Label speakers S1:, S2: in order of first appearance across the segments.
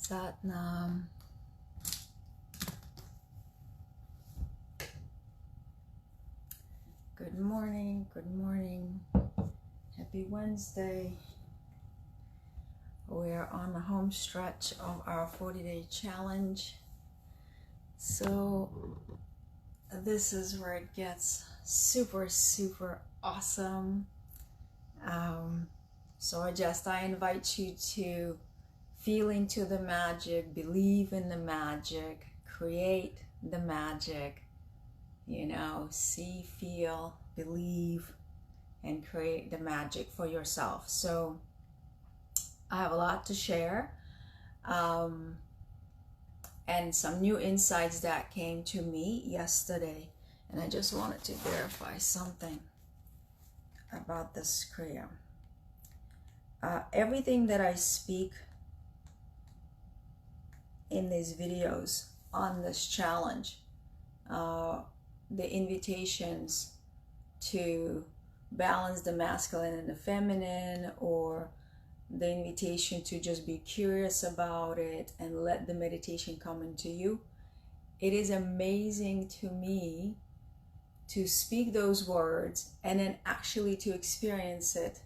S1: Satnam. Good morning, good morning. Happy Wednesday. We're on the home stretch of our 40-day challenge. So this is where it gets super, super awesome. So I invite you to feel into the magic, believe in the magic, create the magic, see, feel, believe, and create the magic for yourself. So I have a lot to share, and some new insights that came to me yesterday, and I just wanted to verify something about this Kriya. Everything that I speak in these videos on this challenge, the invitations to balance the masculine and the feminine, or the invitation to just be curious about it and let the meditation come into you. It is amazing to me to speak those words and then actually to experience it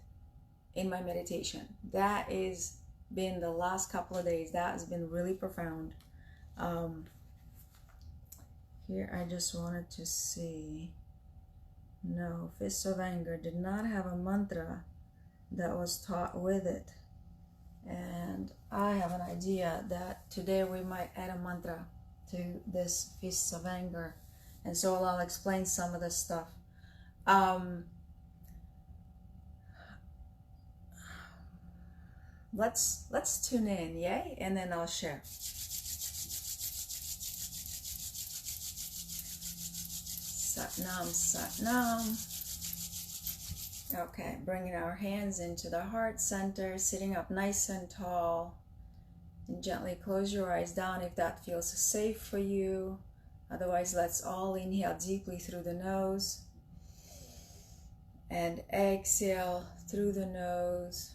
S1: in my meditation. That is been the last couple of days. That has been really profound. Here I just wanted to see, no, Fist of Anger did not have a mantra that was taught with it, and I have an idea that today we might add a mantra to this Fist of Anger, and so I'll explain some of this stuff. Let's tune in, yay, and then I'll share. Satnam, Satnam. Okay, bringing our hands into the heart center, sitting up nice and tall, and gently close your eyes down if that feels safe for you. Otherwise, let's all inhale deeply through the nose and exhale through the nose.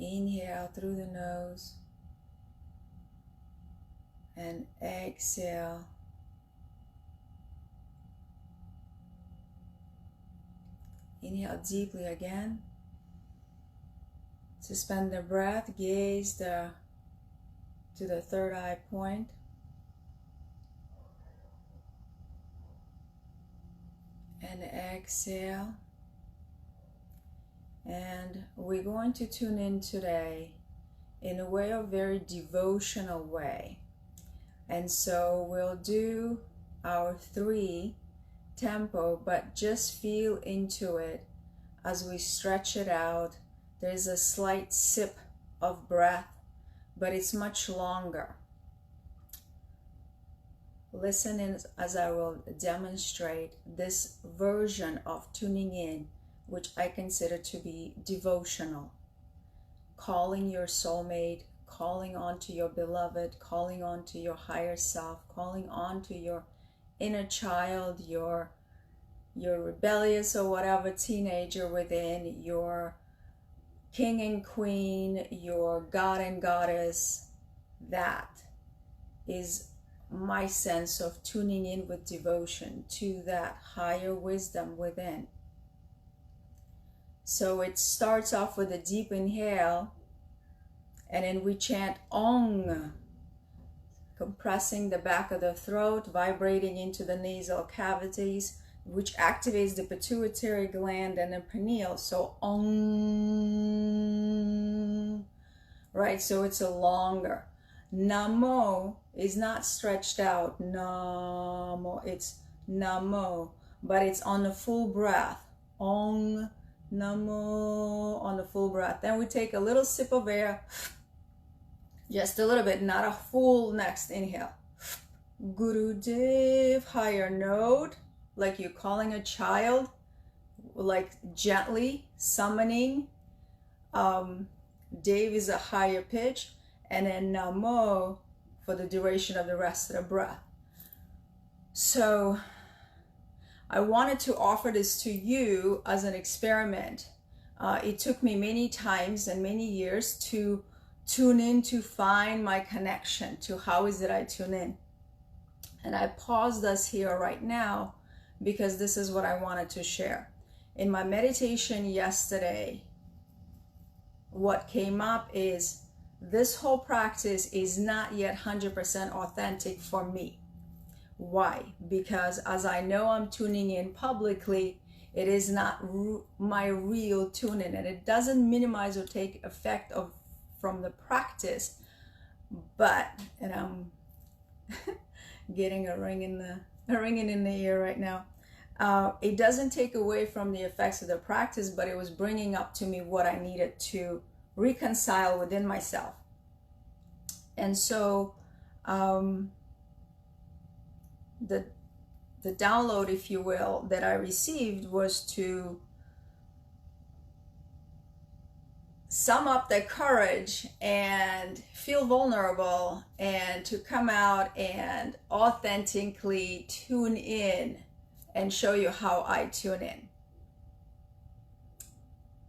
S1: Inhale through the nose and exhale. Inhale deeply again. Suspend the breath, gaze to the third eye point. And exhale. And we're going to tune in today in a way, a very devotional way. And so we'll do our 3 tempo, but just feel into it as we stretch it out. There's a slight sip of breath, but it's much longer. Listen in as I will demonstrate this version of tuning in, which I consider to be devotional. Calling your soulmate, calling on to your beloved, calling on to your higher self, calling on to your inner child, your rebellious or whatever teenager within, your king and queen, your god and goddess. That is my sense of tuning in with devotion to that higher wisdom within. So it starts off with a deep inhale, and then we chant Ong, compressing the back of the throat, vibrating into the nasal cavities, which activates the pituitary gland and the pineal. So Ong, right? So it's a longer. Namo is not stretched out. Namo, it's Namo, but it's on the full breath. Ong, Namo, on the full breath. Then we take a little sip of air, just a little bit, not a full next inhale. Gurudev, higher note, like you're calling a child, like gently summoning. Dev is a higher pitch, and then Namo for the duration of the rest of the breath. So I wanted to offer this to you as an experiment, It took me many times and many years to tune in, to find my connection to how is it I tune in. And I paused us here right now because this is what I wanted to share. In my meditation yesterday, what came up is this whole practice is not yet 100% authentic for me. Why? Because as I know I'm tuning in publicly, it is not my real tuning, and it doesn't minimize or take effect from the practice. But, and I'm getting a ringing in the ear right now. It doesn't take away from the effects of the practice, but it was bringing up to me what I needed to reconcile within myself. And so the download, if you will, that I received was to sum up the courage and feel vulnerable and to come out and authentically tune in and show you how I tune in.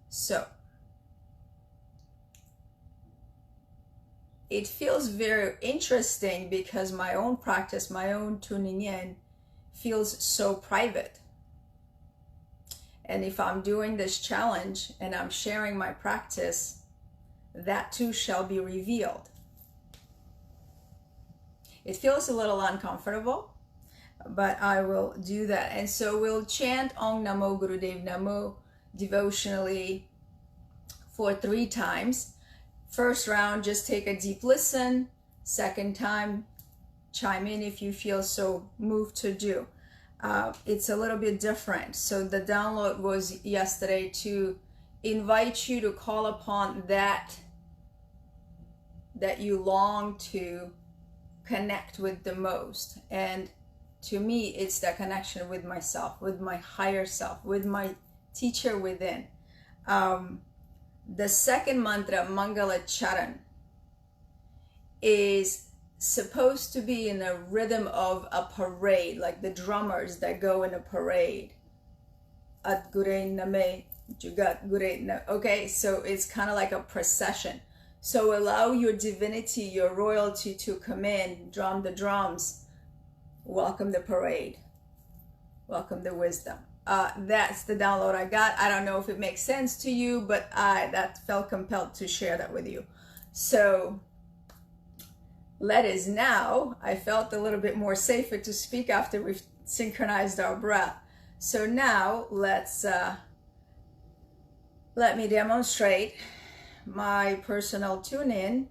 S1: So it feels very interesting because my own practice, my own tuning in feels so private. And if I'm doing this challenge and I'm sharing my practice, that too shall be revealed. It feels a little uncomfortable, but I will do that. And so we'll chant Om Namo Gurudev Namo devotionally for 3 times. First round, just take a deep listen. Second time, chime in if you feel so moved to do. It's a little bit different. So the download was yesterday to invite you to call upon that you long to connect with the most. And to me, it's that connection with myself, with my higher self, with my teacher within. The second mantra, Mangala Charan, is supposed to be in a rhythm of a parade, like the drummers that go in a parade. At Gure Name, Jugat Gure Name. Okay, so it's kind of like a procession. So allow your divinity, your royalty to come in, drum the drums, welcome the parade, welcome the wisdom. That's the download I got. I don't know if it makes sense to you, but that felt compelled to share that with you. So let us now, I felt a little bit more safer to speak after we've synchronized our breath. So now let's, let me demonstrate my personal tune in,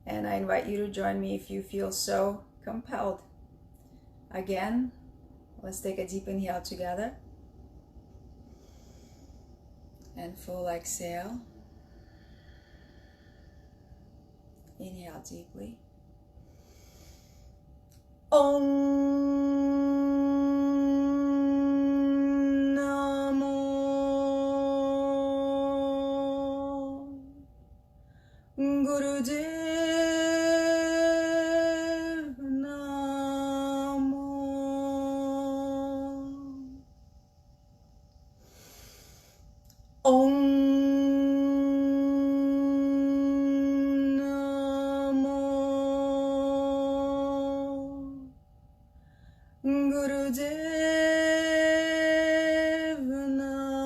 S1: and I invite you to join me if you feel so compelled. Again, let's take a deep inhale together and full exhale. Inhale deeply. Om Namo Gurudev Namo. Om Namo Gurudev Namo.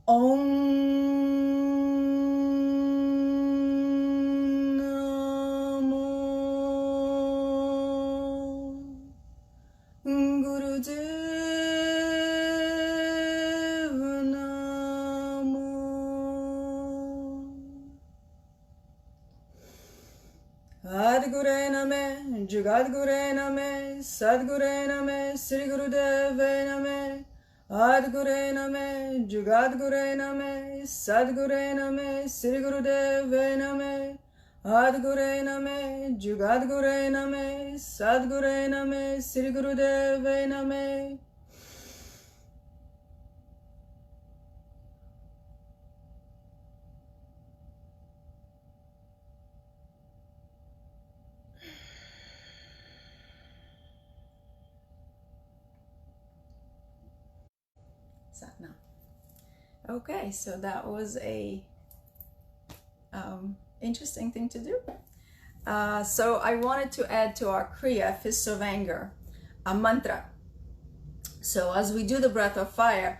S1: Om Namo Gurudev Namo. Adgure Name, Jugadgure Name, Sadgure Name, Sri Gurudev Name. Adgure Name, Jugadgure Name, Sadgure Name, Sri Gurudev Name. Adgure Name, Jugadgure Name, Sadgure Name, Sri Gurudev Name. that now? Okay, so that was a interesting thing to do. So I wanted to add to our Kriya, Fists of Anger, a mantra. So as we do the breath of fire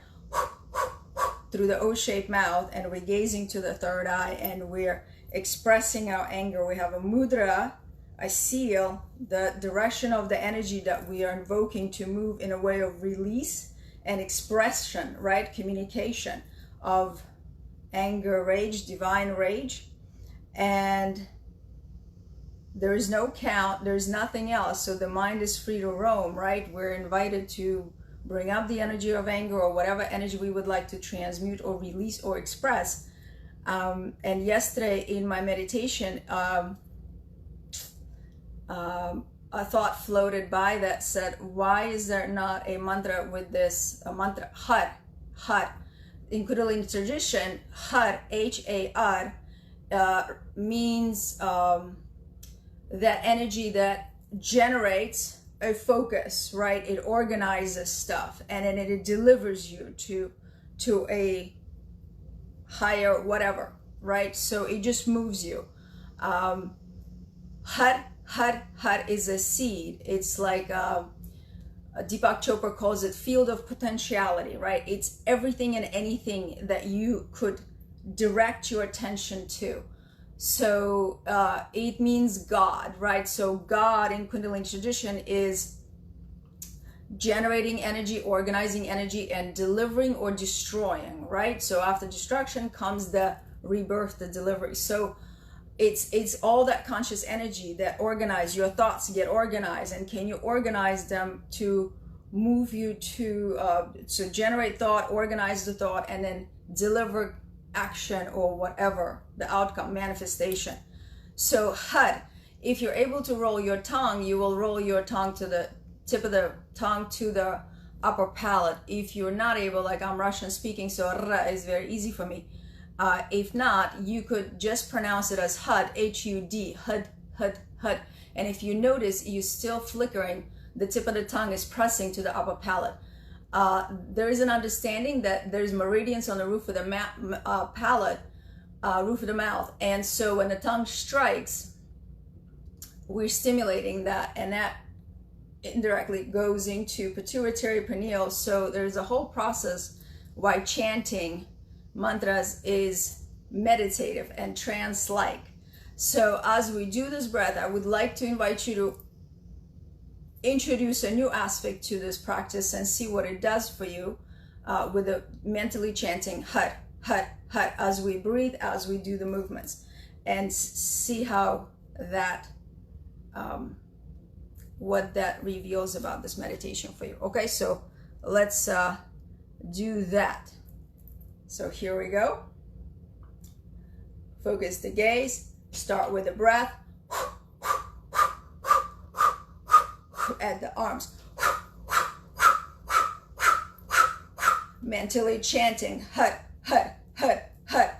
S1: through the O-shaped mouth, and we're gazing to the third eye, and we're expressing our anger, we have a mudra, a seal, the direction of the energy that we are invoking to move in a way of release and expression, right? Communication of anger, rage, divine rage. And there is no count, there's nothing else. So the mind is free to roam, right? We're invited to bring up the energy of anger or whatever energy we would like to transmute or release or express. And yesterday in my meditation, a thought floated by that said, why is there not a mantra with this, a mantra, Har, Har. In Kundalini tradition, Har, H-A-R, means that energy that generates a focus, right? It organizes stuff, and then it delivers you to a higher whatever, right? So it just moves you. Har is a seed. It's like Deepak Chopra calls it field of potentiality, right? It's everything and anything that you could direct your attention to. So it means God, right? So God in Kundalini tradition is generating energy, organizing energy, and delivering or destroying, right? So after destruction comes the rebirth, the delivery. So it's all that conscious energy that organize your thoughts, get organized, and can you organize them to move you to so generate thought, organize the thought, and then deliver action or whatever the outcome, manifestation. So Har, if you're able to roll your tongue, you will roll your tongue to the tip of the tongue to the upper palate. If you're not able, like I'm Russian speaking, so R is very easy for me. If not, you could just pronounce it as Hud, H-U-D, Hud, Hud, Hud. And if you notice, you're still flickering, the tip of the tongue is pressing to the upper palate. There is an understanding that there's meridians on the roof of the palate, roof of the mouth. And so when the tongue strikes, we're stimulating that, and that indirectly goes into pituitary pineal. So there's a whole process why chanting mantras is meditative and trance-like. So as we do this breath, I would like to invite you to introduce a new aspect to this practice and see what it does for you with the mentally chanting Har, Har, Har as we breathe, as we do the movements, and see how that what that reveals about this meditation for you. Okay, so let's do that. So here we go. Focus the gaze. Start with the breath. Add the arms. Mentally chanting Hut, Hut, Hut, Hut.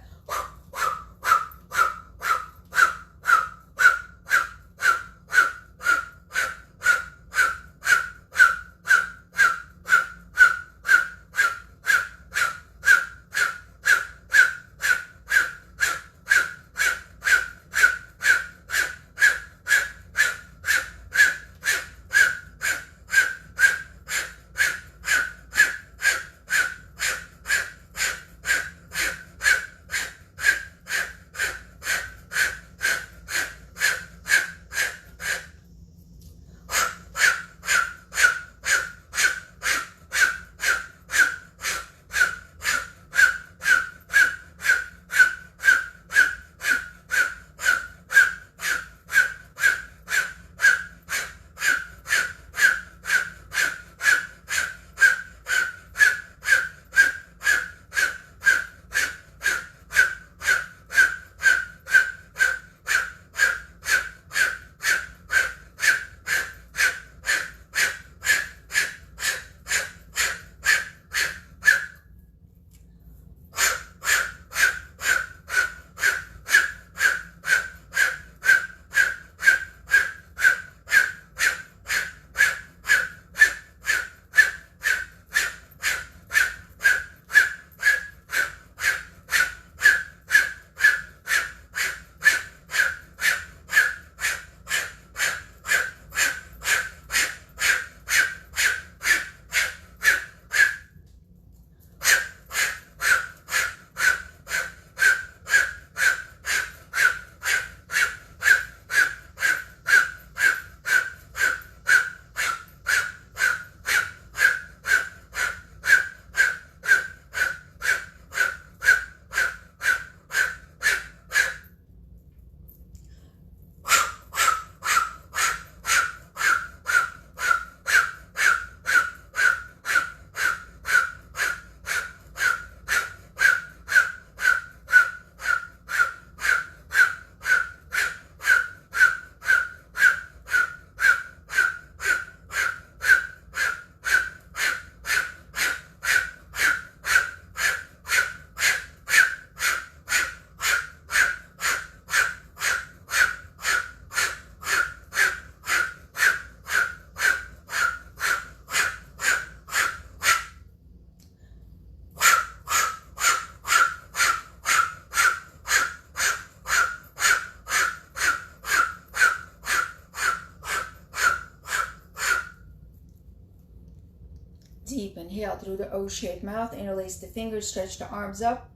S1: Deep inhale through the O-shaped mouth. Interlace the fingers, stretch the arms up.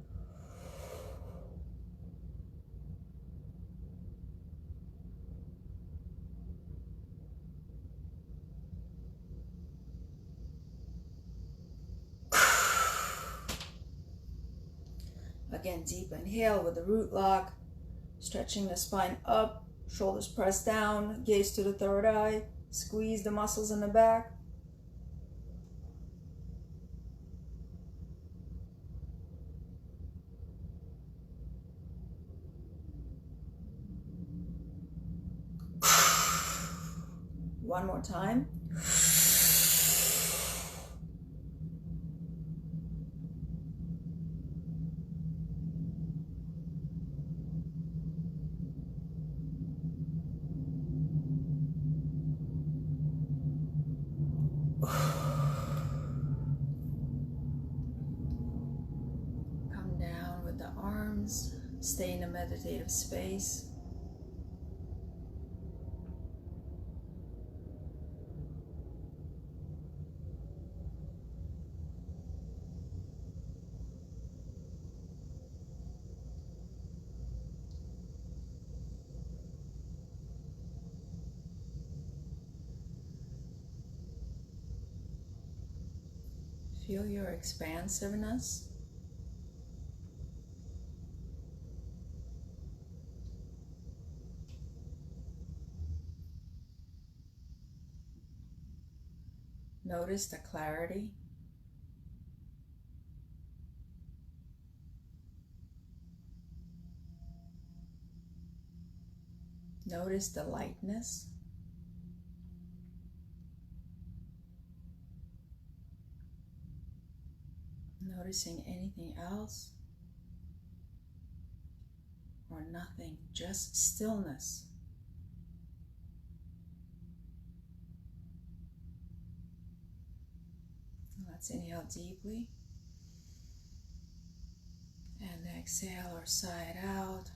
S1: Again, deep inhale with the root lock, stretching the spine up, shoulders pressed down, gaze to the third eye, squeeze the muscles in the back. One more time. Come down with the arms, stay in a meditative space. Feel your expansiveness. Notice the clarity. Notice the lightness. Noticing anything else or nothing, just stillness. Let's inhale deeply and exhale or sigh it out.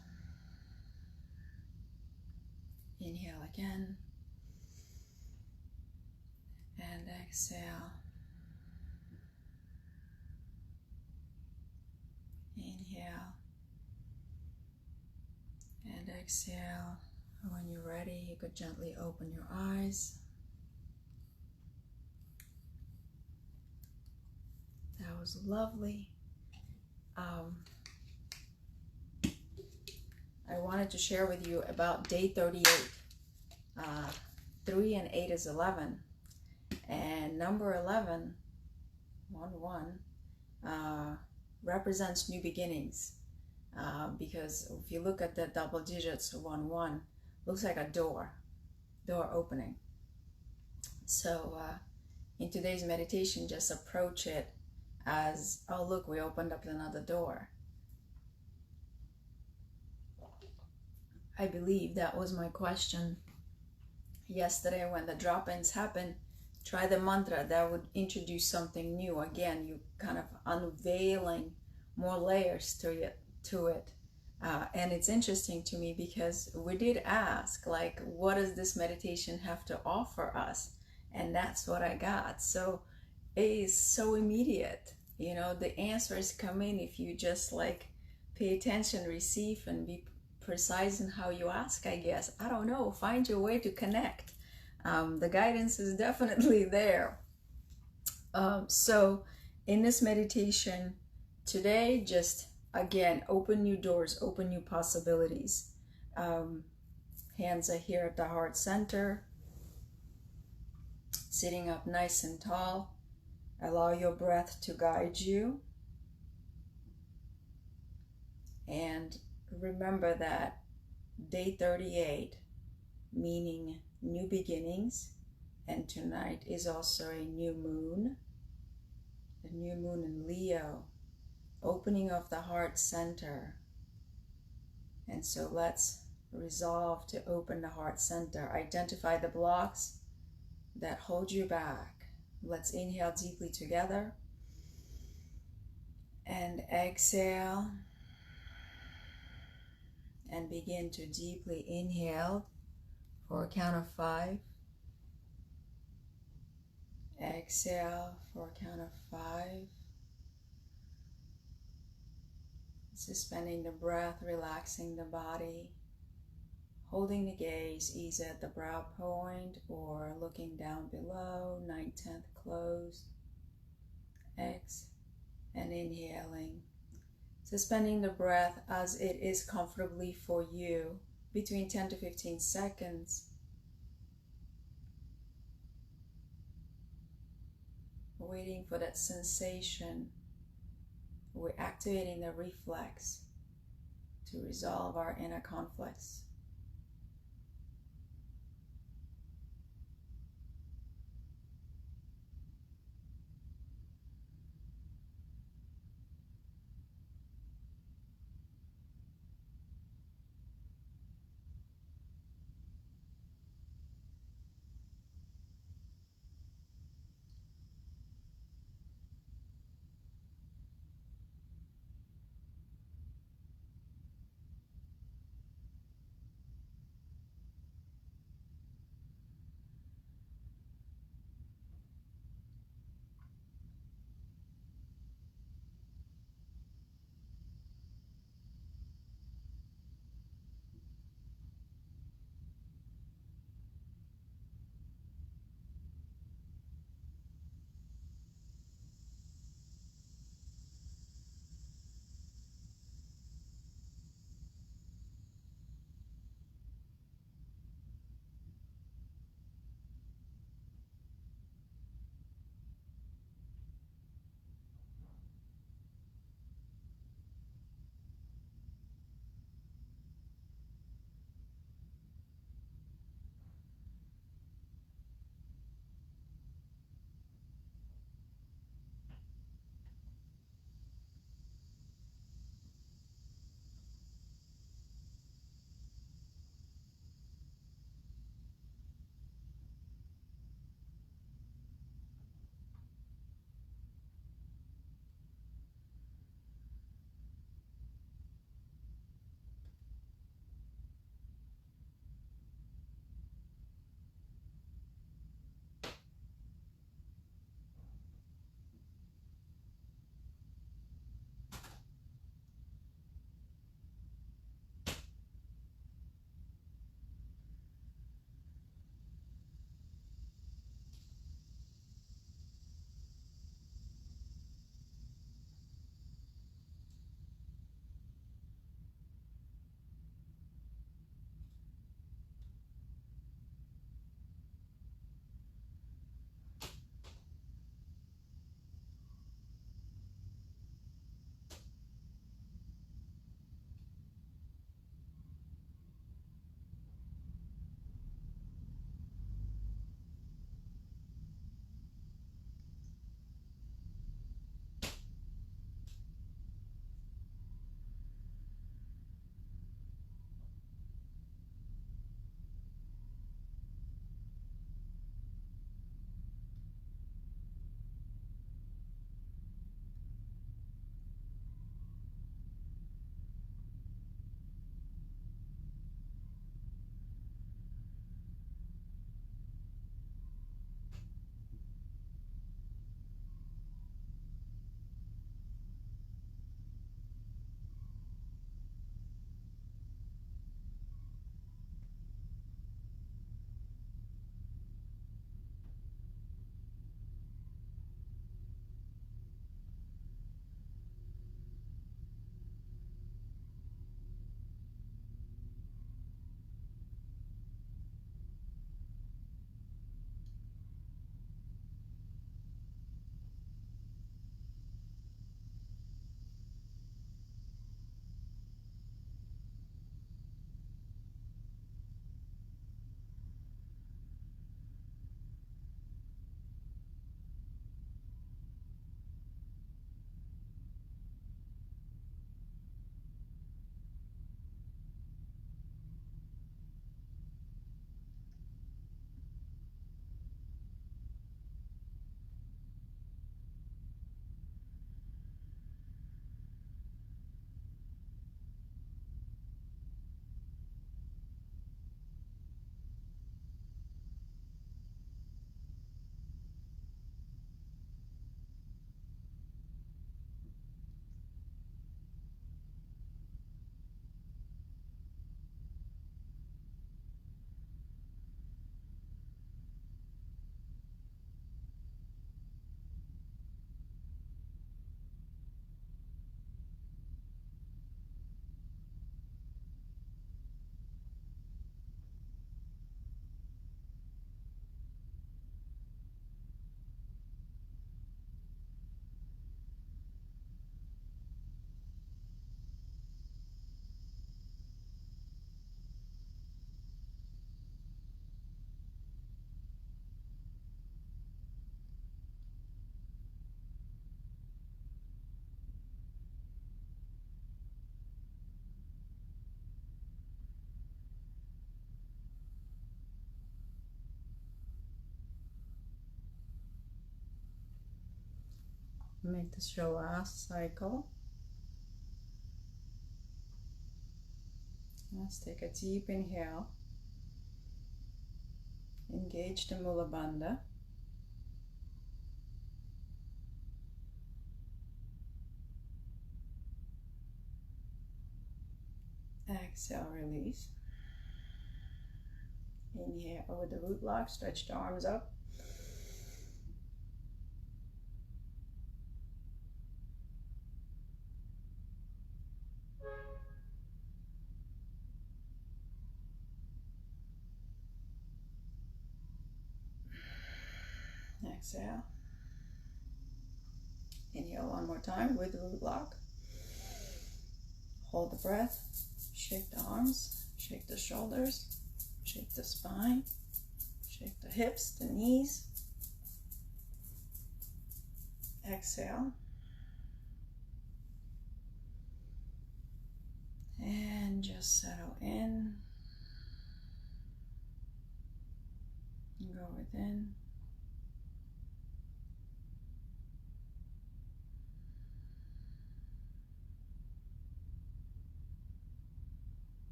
S1: Inhale again and exhale. Inhale and exhale. When you're ready, you could gently open your eyes. That was lovely. I wanted to share with you about day 38. 3 and 8 is 11. And number 11, 1, represents new beginnings. Because if you look at the double digits, 1, looks like a door opening. So in today's meditation, just approach it as, oh look, we opened up another door. I believe that was my question yesterday when the drop-ins happened. Try the mantra that would introduce something new. Again, you kind of unveiling more layers to it. And it's interesting to me because we did ask, like, what does this meditation have to offer us? And that's what I got. So it is so immediate. You know, the answers come in if you just like pay attention, receive, and be precise in how you ask, I guess. I don't know. Find your way to connect. The guidance is definitely there. So in this meditation today, just again, open new doors, open new possibilities. Hands are here at the heart center. Sitting up nice and tall. Allow your breath to guide you. And remember that day 38, meaning new beginnings, and tonight is also a new moon in Leo, opening of the heart center. And so let's resolve to open the heart center. Identify the blocks that hold you back. Let's inhale deeply together and exhale, and begin to deeply inhale for a count of 5. Exhale for a count of 5. Suspending the breath, relaxing the body. Holding the gaze either at the brow point or looking down below, 9/10 closed. Exhale and inhaling. Suspending the breath as it is comfortably for you, between 10 to 15 seconds. Waiting for that sensation. We're activating the reflex to resolve our inner conflicts. Make this your last cycle. Let's take a deep inhale. Engage the Mula Bandha. Exhale, release. Inhale with the root lock, stretch the arms up. Exhale. Inhale one more time with the root lock. Hold the breath. Shake the arms. Shake the shoulders. Shake the spine. Shake the hips, the knees. Exhale. And just settle in. Go within.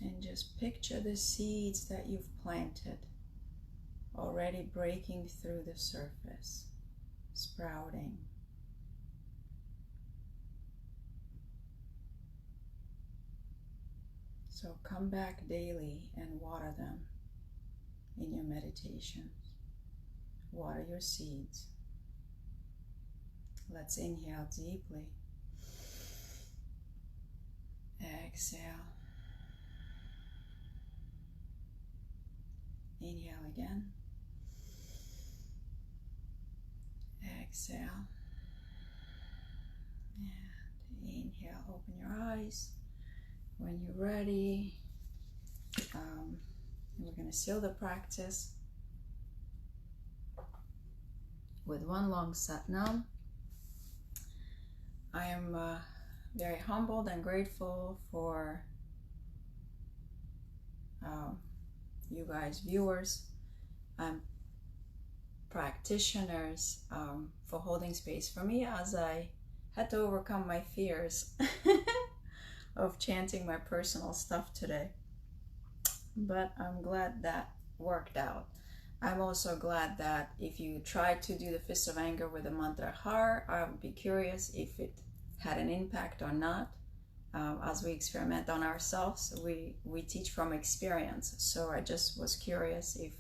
S1: And just picture the seeds that you've planted already breaking through the surface, sprouting. So come back daily and water them in your meditations. Water your seeds. Let's inhale deeply. Exhale. Inhale again. Exhale. And inhale, open your eyes. When you're ready, we're going to seal the practice with one long Sat Nam. I am very humbled and grateful for you guys, viewers, practitioners, for holding space for me as I had to overcome my fears of chanting my personal stuff today. But I'm glad that worked out. I'm also glad that if you tried to do the Fist of Anger with the mantra Har, I would be curious if it had an impact or not. As we experiment on ourselves, we teach from experience. So I just was curious if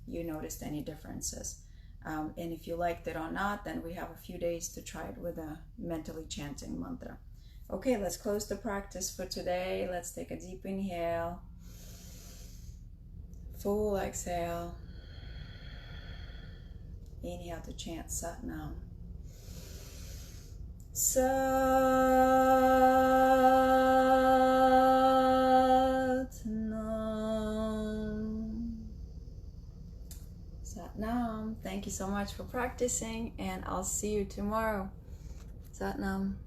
S1: you noticed any differences. And if you liked it or not, then we have a few days to try it with a mentally chanting mantra. Okay, let's close the practice for today. Let's take a deep inhale. Full exhale. Inhale to chant Sat Nam. Sat Nam. Sat Nam. Thank you so much for practicing, and I'll see you tomorrow. Sat Nam.